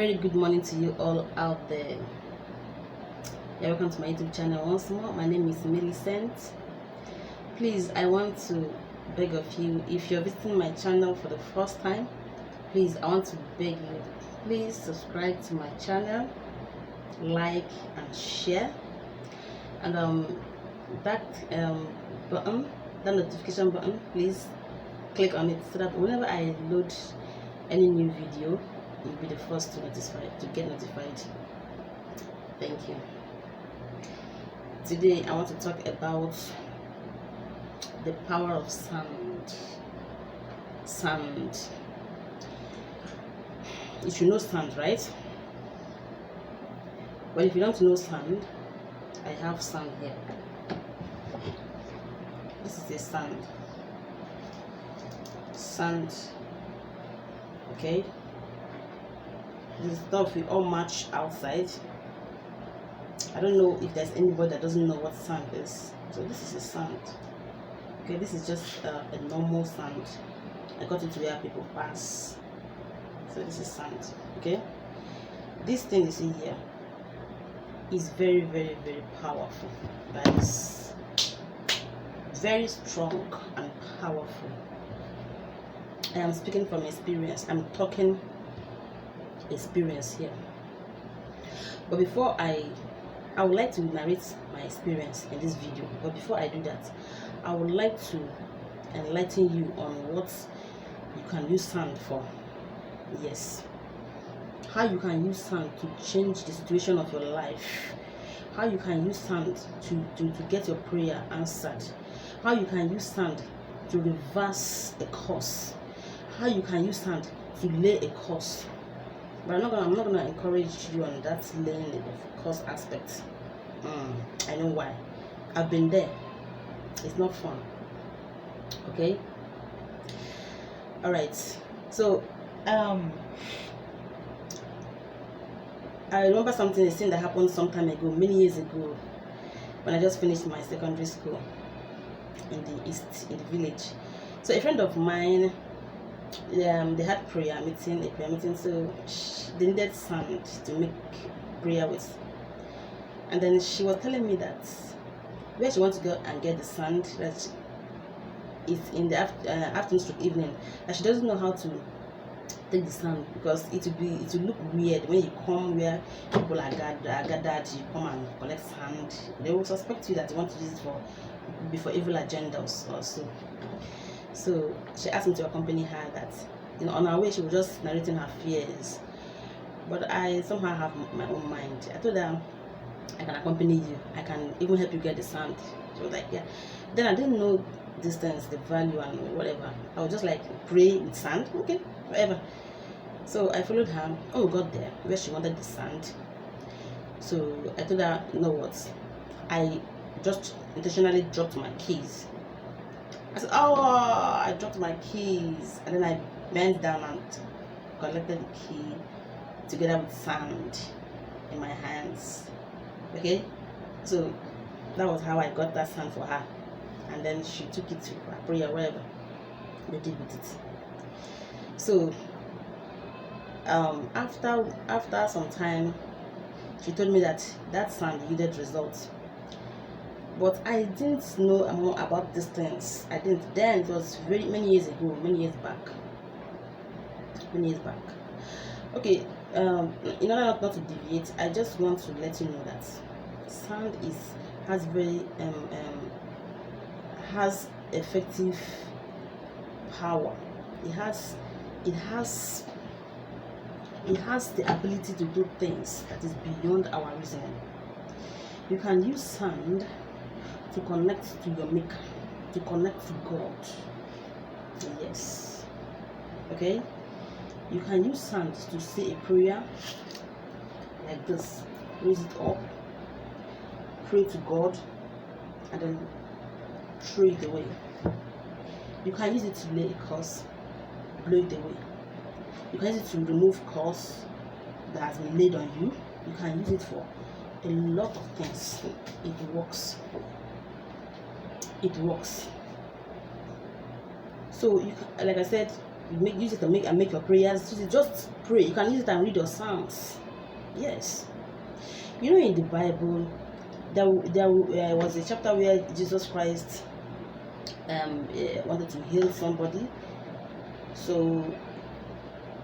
very good morning to you all out there. Yeah, welcome to my YouTube channel once more. My name is Millicent. Please, I want to beg of you, if you're visiting my channel for the first time, please, I want to beg you, please subscribe to my channel, like and share, and that button, that notification button, please click on it so that whenever I load any new video, you'll be the first to get notified. Thank you. Today I want to talk about the power of sand. You should know sand, right? Well, if you don't know sand, I have sand here. This is a sand. Okay, this stuff we all match outside. I don't know if there's anybody that doesn't know what sand is. So this is a sand. Okay, this is just a normal sand. I got it to where people pass. So this is sand. Okay, this thing you see here is very, very, very powerful. That is very strong and powerful. I am speaking from experience. I'm talking experience here. But before I would like to narrate my experience in this video. But before I do that, I would like to enlighten you on what you can use sand for. Yes, how you can use sand to change the situation of your life. How you can use sand to get your prayer answered. How you can use sand to reverse a curse. How you can use sand to lay a curse. But I'm not gonna encourage you on that laying of curse aspect. I know why. I've been there. It's not fun. Okay. All right. So I remember a thing that happened some time ago, many years ago, when I just finished my secondary school in the east, in the village. So a friend of mine, they had a prayer meeting, so they needed sand to make prayer with. And then she was telling me that where she wants to go and get the sand, that it's in the afternoon to evening, that she doesn't know how to take the sand because it will look weird when you come where people are gathered. You come and collect sand, they will suspect you that you want to use it for evil agendas or so. So she asked me to accompany her. That on our way she was just narrating her fears, but I somehow have my own mind. I told her I can accompany you, I can even help you get the sand. She was like, yeah. Then I didn't know distance, the value and whatever. I was just like, pray with sand, okay, whatever. So I followed her. Oh, we got there where she wanted the sand. So I told her, you know what, I just intentionally dropped my keys. I said, oh, I dropped my keys, and then I bent down and collected the key together with sand in my hands. Okay, so that was how I got that sand for her, and then she took it to her prayer, whatever they did with it. So after some time, she told me that sand yielded results. But I didn't know more about these things. I didn't. Then it was many years back. Okay. In order not to deviate, I just want to let you know that sand has effective power. It has the ability to do things that is beyond our reasoning. You can use sand to connect to your maker, to connect to God. Yes. Okay. You can use sand to say a prayer like this. Raise it up, pray to God, and then throw it away. You can use it to lay a curse, blow it away. You can use it to remove curse that has been laid on you. You can use it for a lot of things. It works. So you can, like I said, use it to make your prayers. Just pray. You can use it and read your psalms. Yes. You know, in the Bible, there was a chapter where Jesus Christ wanted to heal somebody. So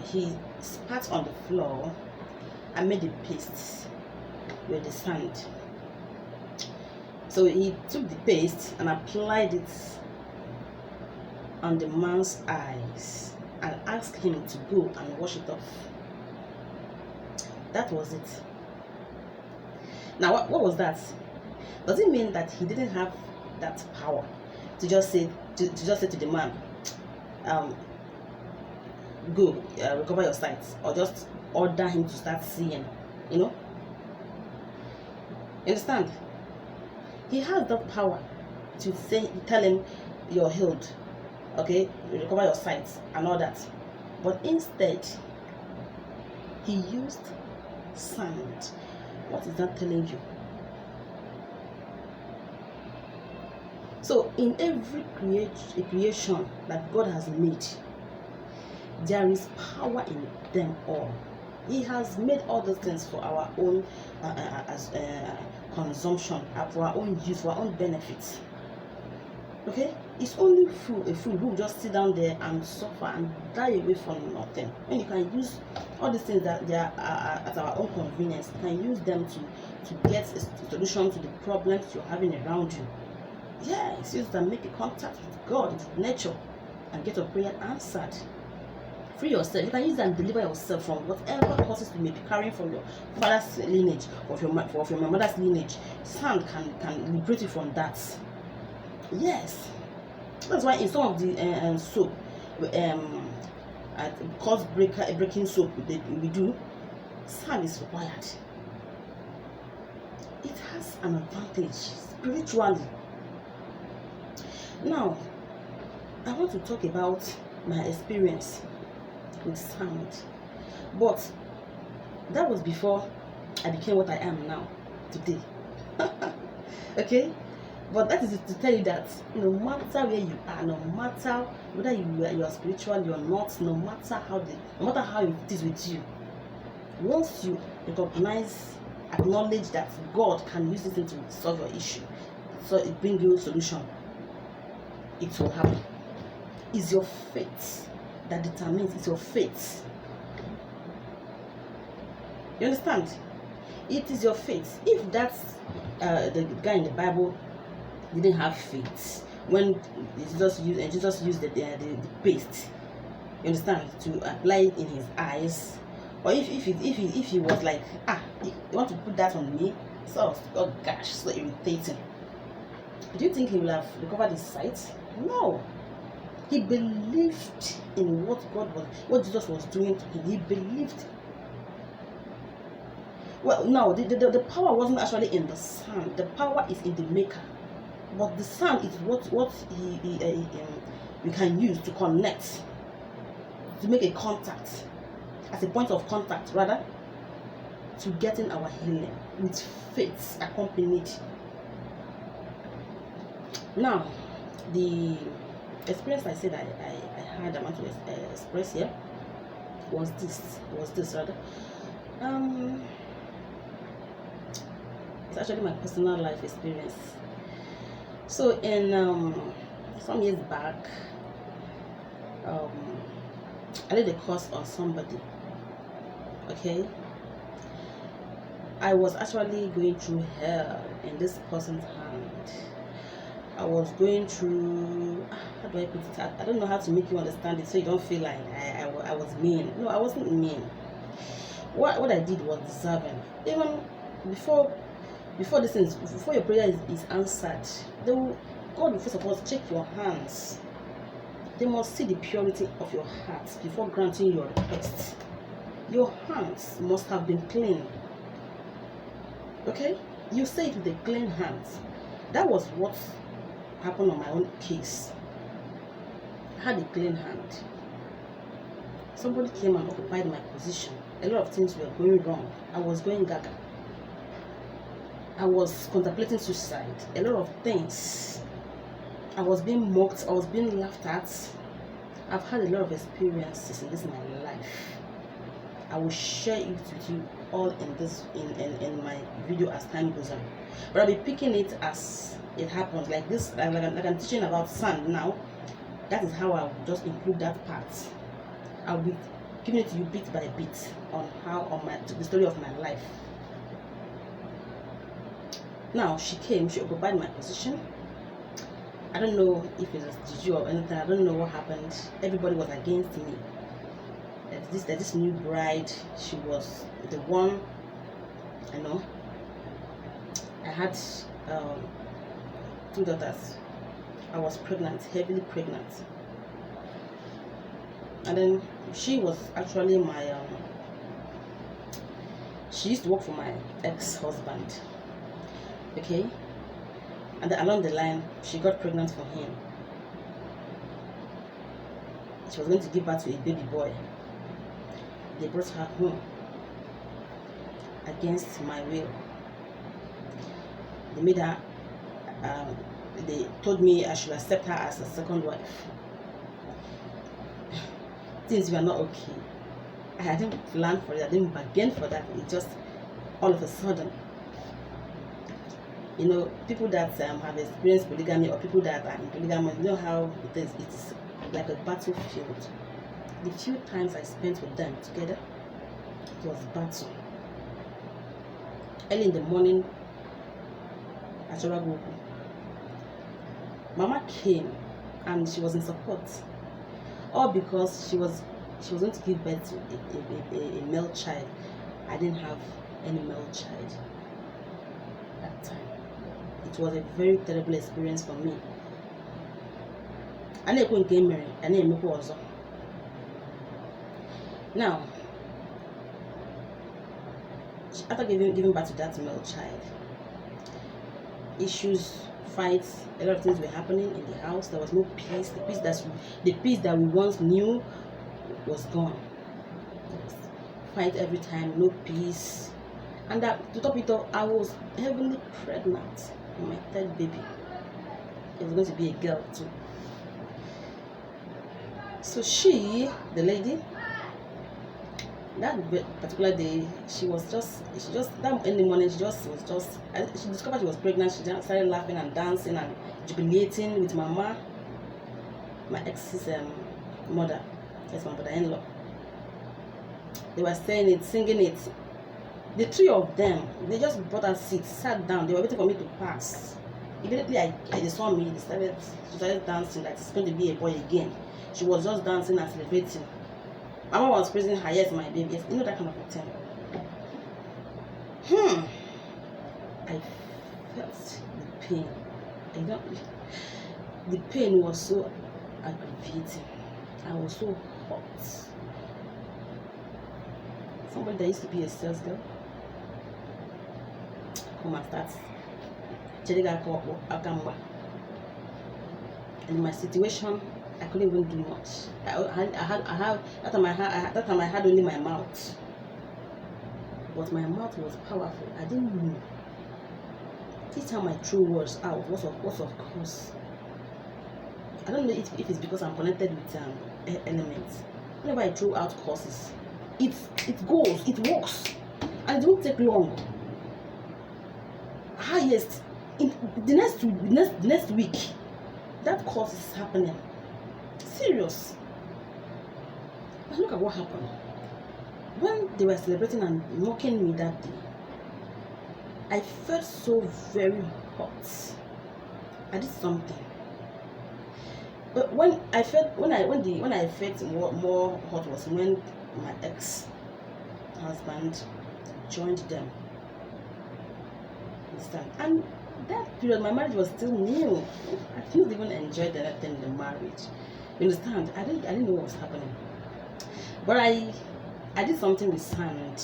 he spat on the floor and made a paste with the sand. So he took the paste and applied it on the man's eyes and asked him to go and wash it off. That was it. Now, what was that? Does it mean that he didn't have that power to just say to the man, go recover your sight, or just order him to start seeing? You know? You understand? He has that power to tell him you're healed, okay, you recover your sight and all that. But instead, he used sand. What is that telling you? So in every creation that God has made, there is power in them all. He has made all those things for our own consumption, for our own use, for our own benefits. Okay? It's only a fool who will just sit down there and suffer and die away from nothing. When you can use all these things that they are at our own convenience, you can use them to get a solution to the problems you're having around you. Yes, use them, make a contact with God, with nature, and get your prayer answered. Free yourself. You can use them and deliver yourself from whatever causes you may be carrying from your father's lineage or from your mother's lineage. Sand can liberate you from that. Yes, that's why in some of the soap, cause breaking soap we do, sand is required. It has an advantage spiritually. Now, I want to talk about my experience with sand, but that was before I became what I am now today. Okay, but that is to tell you that no matter where you are, no matter whether you are spiritual or not, no matter how it is with you, once you acknowledge that God can use it to solve your issue, so it brings you a solution, it will happen. It's your faith that determines. It's your faith. You understand? It is your faith. If that's the guy in the Bible didn't have faith when Jesus used the paste, you understand, to apply it in his eyes, or if he was like, you want to put that on me, so oh gosh, so irritating, do you think he will have recovered his sight? No. He believed in what Jesus was doing to him. He believed. Well, no, the power wasn't actually in the sand. The power is in the maker. But the sand is what we can use to connect, to make a contact, as a point of contact, rather, to getting our healing with faith accompanied. Now, the experience I said I had, I want to express here, was this rather. It's actually my personal life experience. So in some years back, I did a course on somebody. Okay, I was actually going through hell in this person's hand. I was going through, how do I put it? I don't know how to make you understand it so you don't feel like I was mean. No, I wasn't mean. What I did was deserving. Even before this thing, before your prayer is answered, God will first of all check your hands. They must see the purity of your heart before granting your request. Your hands must have been clean. Okay? You say it with a clean hands. That was what happened on my own case. I had a clean hand. Somebody came and occupied my position. A lot of things were going wrong. I was going gaga. I was contemplating suicide. A lot of things. I was being mocked. I was being laughed at. I've had a lot of experiences in this my life. I will share it with you all in this in my video as time goes on. But I'll be picking it as it happens, like this, like I'm teaching about sand now. That is how I'll just include that part. I'll be giving it to you bit by bit on the story of my life. Now she occupied my position. I don't know if it was juju or anything. I don't know what happened. Everybody was against me. This new bride, she was the one. I know. I had 2 daughters. I was pregnant, heavily pregnant, and then she was actually my she used to work for my ex-husband. Okay, and then along the line she got pregnant for him. She was going to give birth to a baby boy. They brought her home against my will. They made her they told me I should accept her as a second wife. Things were not okay. I didn't plan for it. I didn't bargain for that. It just all of a sudden. You know, people that have experienced polygamy, or people that are in polygamy, you know how it is. It's like a battlefield. The few times I spent with them together, it was battle. Early in the morning, Mama came and she was in support. All because she was going to give birth to a male child. I didn't have any male child that time. It was a very terrible experience for me. Now, after giving birth to that male child, issues, fights, a lot of things were happening in the house. There was no peace. The peace that we once knew was gone. Fight every time, no peace. And to top it all, I was heavily pregnant with my 3rd baby. It was going to be a girl too. So she, the lady, that particular day, she that in the morning, she discovered she was pregnant. She started laughing and dancing and jubilating with Mama, my ex's mother. That's my mother-in-law. They were saying it, singing it. The 3 of them, they just brought us seats, sat down. They were waiting for me to pass. Immediately, they saw me. She started dancing like it's going to be a boy again. She was just dancing and celebrating. Mama was praising her, yes, my baby, yes, you know, that kind of a thing. I felt the pain. The pain was so aggravating. I was so hot. Somebody that used to be a sales girl come and start. In my situation, I couldn't even do much. That time I had only my mouth, but my mouth was powerful. I didn't know. Each time I threw words out, what's of course. I don't know if it's because I'm connected with elements. Whenever I throw out courses, it goes, it works, and it won't take long. Highest in the next week, that course is happening. Serious. But look at what happened. When they were celebrating and mocking me that day, I felt so very hot. I did something. But when I felt more hot was when my ex-husband joined them. Understand? And that period, my marriage was still new. I didn't even enjoy anything in the marriage. You understand? I didn't know what was happening. But I did something with sand.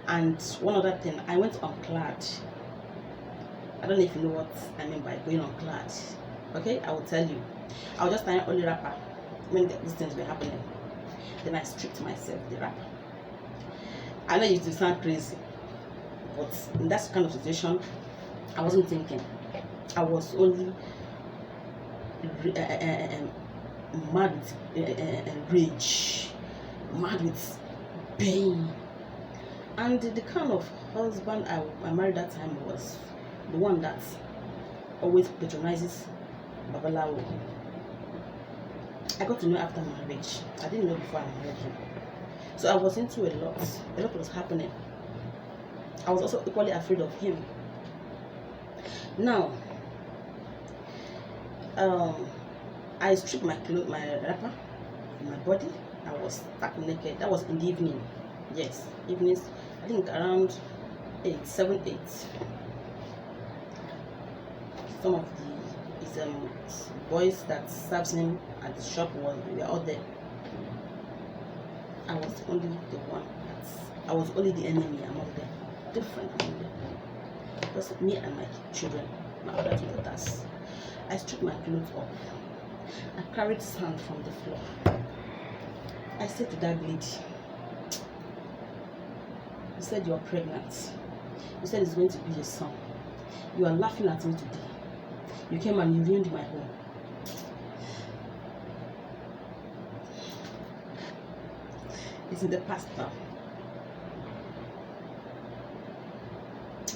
And one other thing, I went unclad. I don't know if you know what I mean by going unclad. Okay, I will tell you. I was just tying only wrapper when these things were happening. Then I stripped myself the wrapper. I know it will sound crazy, but in that kind of situation, I wasn't thinking. I was only mad with rage, mad with pain. And the kind of husband I married that time was the one that always patronizes Babalawo. I got to know after marriage. I didn't know before I married him. So I was into a lot. A lot was happening. I was also equally afraid of him. Now, I stripped my wrapper, my body. I was stuck naked. That was in the evening. Yes, evenings. I think around 7, 8. Some of the boys that serves him at the shop were out there. I was only the one. I was only the enemy among them. Different among them. Just me and my children, my other 2 daughters. I stripped my clothes off. I carried sand from the floor. I said to that lady, you said you're pregnant. You said it's going to be a son. You are laughing at me today. You came and you ruined my home. It's in the past now.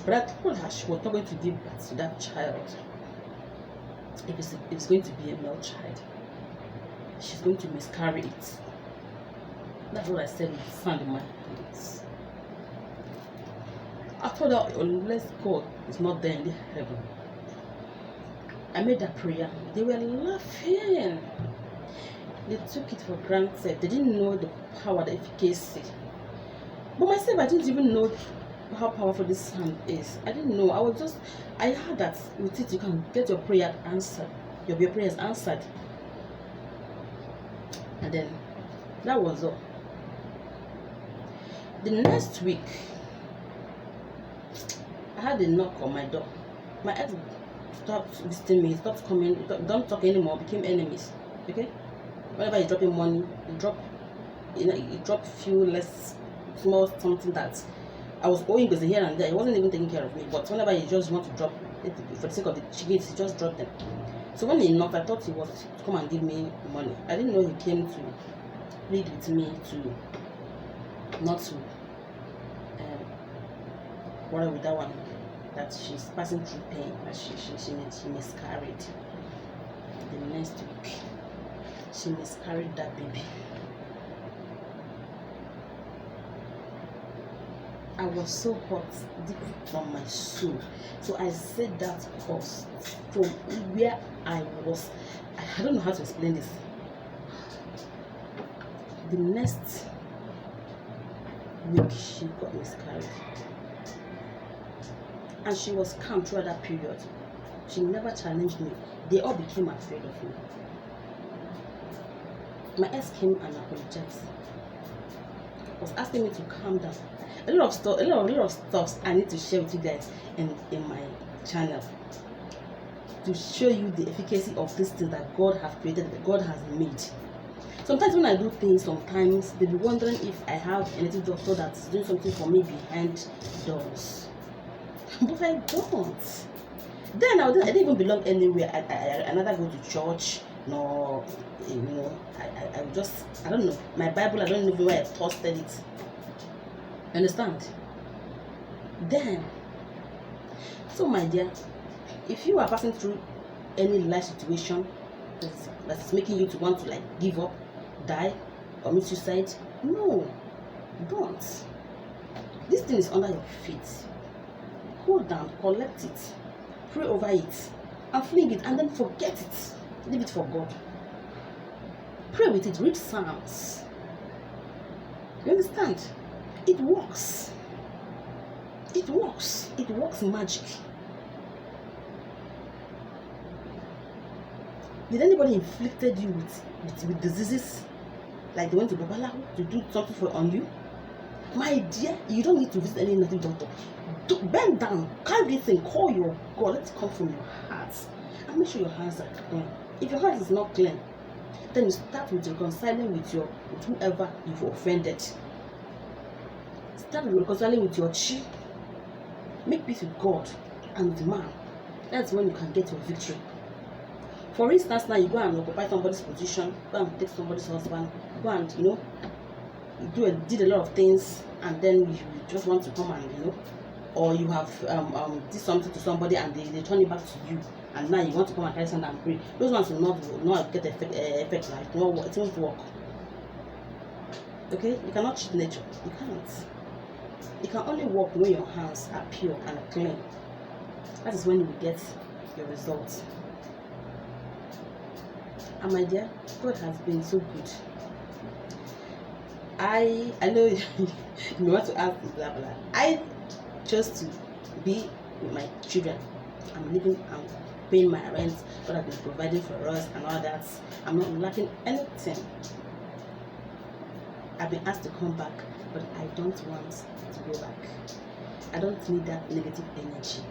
But I told her she was not going to give birth to that child. If it's going to be a male child, she's going to miscarry it. That's what I said with sand in my hands. I told her, unless God is not there in the heaven. I made that prayer. They were laughing. They took it for granted. They didn't know the power, the efficacy. But myself, I didn't even know how powerful this sand is. I didn't know. I heard that with it you can get your prayer answered. Your prayers answered. And then that was all. The next week, I had a knock on my door. My ex stopped visiting me, stopped coming, don't talk anymore, became enemies. Okay? Whenever he's dropping money, he dropped few less small something that I was owing because here and there. He wasn't even taking care of me. But whenever he just want to drop it for the sake of the chickens, he just dropped them. So when he knocked, I thought he was to come and give me money. I didn't know he came to plead with me to not to worry with that one, that she's passing through pain, that she miscarried. The next week, she miscarried that baby. I was so hot deep from my soul. So I said that because from where I was, I don't know how to explain this. The next week she got miscarried. And she was calm throughout that period. She never challenged me. They all became afraid of me. My ex came and apologized. Was asking me to calm down. A lot of stuff I need to share with you guys in my channel to show you the efficacy of this thing that God has created, that God has made. Sometimes when I do things, sometimes they'll be wondering if I have a native doctor that's doing something for me behind doors. But I don't. Then I didn't even belong anywhere. I neither go to church, nor, I don't know. My Bible, I don't know where I posted it. Understand? Then, so my dear, if you are passing through any life situation that's making you to want to give up, die, commit suicide, no, don't. This thing is under your feet. Hold down, collect it, pray over it, and fling it, and then forget it. Leave it for God. Pray with it, read Psalms. You understand? It works. It works. It works magic. Did anybody inflicted you with diseases? Like they went to Babalawo to do something on you? My dear, you don't need to visit any native doctor. Bend down, carry this thing, call your God, let it come from your heart. And make sure your hands are clean. If your heart is not clean, then you start with reconciling with whoever you've offended. Start reconciling with your chi. Make peace with God and with man. That's when you can get your victory. For instance, now you go and occupy somebody's position, go and take somebody's husband, go and, you know, did a lot of things, and then you just want to come and, you know, or you have did something to somebody and they turn it back to you, and now you want to come and carry something and pray. Those ones will not get effect like it won't work. Okay, you cannot cheat nature. You can't. It can only work when your hands are pure and clean. That is when you will get your results. And my dear, God has been so good. I know you want to ask blah blah. I chose to be with my children. I'm living, I'm paying my rent, God has been providing for us and all that. I'm not lacking anything. I've been asked to come back, but I don't want to go back. I don't need that negative energy.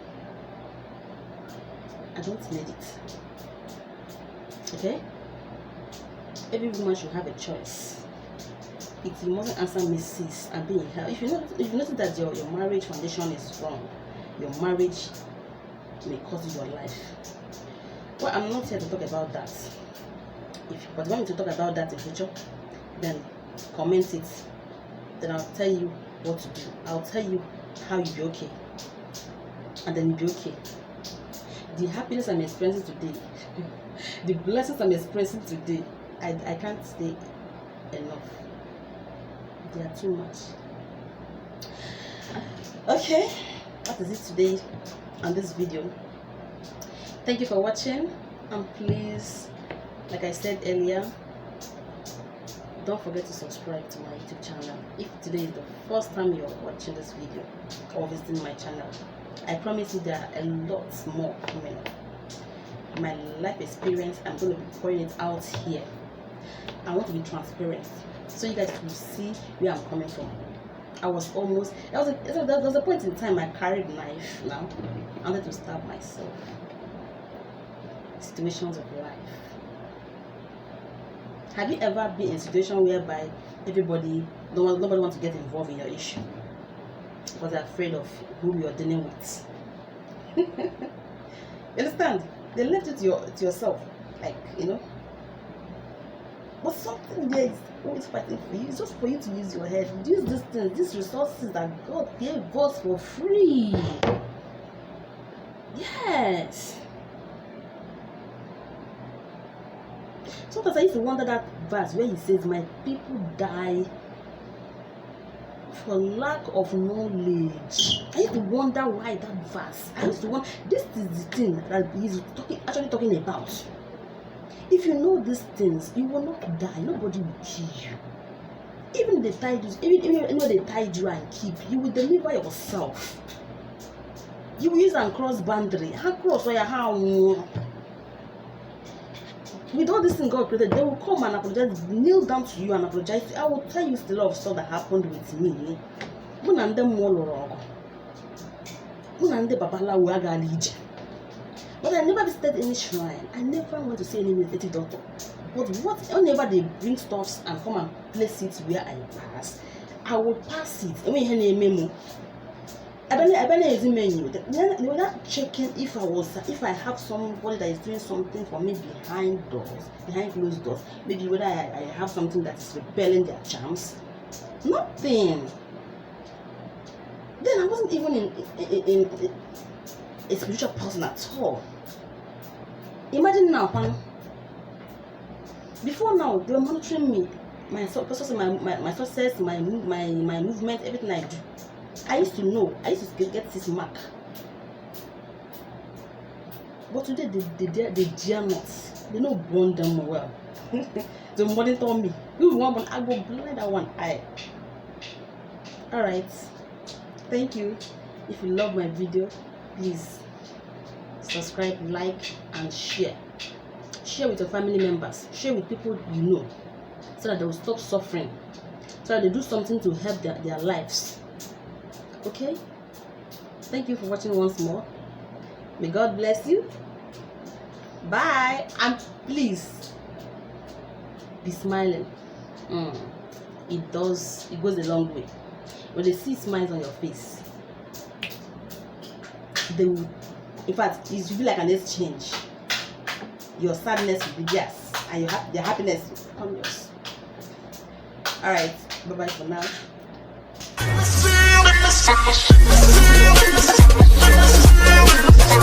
I don't need it. Okay? Every woman should have a choice. If you mustn't answer Mrs. and be in hell. If you notice that your marriage foundation is wrong, your marriage may cost you your life. Well, I'm not here to talk about that. But if you want me to talk about that in future, then comment it. Then I'll tell you what to do. I'll tell you how you'll be okay. And then you'll be okay. The happiness I'm experiencing today, the blessings I'm experiencing today, I can't say enough. They are too much. Okay, that is it today on this video. Thank you for watching, and please, like I said earlier, don't forget to subscribe to my YouTube channel. If today is the first time you're watching this video or visiting my channel, I promise you there are a lot more coming up. My life experience, I'm going to be pouring it out here. I want to be transparent so you guys will see where I'm coming from. I was almost, there was a point in time I carried a knife. Now I wanted to stab myself. Situations of life. Have you ever been in a situation whereby nobody wants to get involved in your issue because they're afraid of who you're dealing with? You understand? They left it to yourself, like, you know. But something there is always fighting for you. It's just for you to use your head. Use these things, these resources that God gave us for free. Yes. Sometimes I used to wonder that verse where he says, my people die for lack of knowledge. I used to wonder why that verse. I used to wonder, this is the thing that he's actually talking about. If you know these things, you will not die. Nobody will kill you. Even if they tied you, even they tied you and keep, you will deliver yourself. You will use and cross boundary. How cross where how? With all these things God created, they will come and apologize, kneel down to you and apologize. I will tell you the lot of stuff that happened with me. But I never visited any shrine. I never went to see any meditative doctor. But whenever they bring stuffs and come and place it where I pass, I will pass it. They were not checking if I have somebody that is doing something for me behind closed doors. Maybe whether I have something that is repelling their charms. Nothing. Then I wasn't even in a spiritual person at all. Imagine now, before now, they were monitoring me, my success, my movement, everything I do. I used to know. I used to get this mark. But today they dare not. They don't burn them well. They monitor me. You want one, I go blind that one eye. Alright. Thank you. If you love my video, please subscribe, like, and share. Share with your family members. Share with people you know, so that they will stop suffering. So that they do something to help their lives. Okay? Thank you for watching once more. May God bless you. Bye. And please be smiling. It goes a long way. When they see smiles on your face, they will, in fact, it should be like an exchange. your sadness will be theirs, and their happiness will become yours. All right, bye bye for now.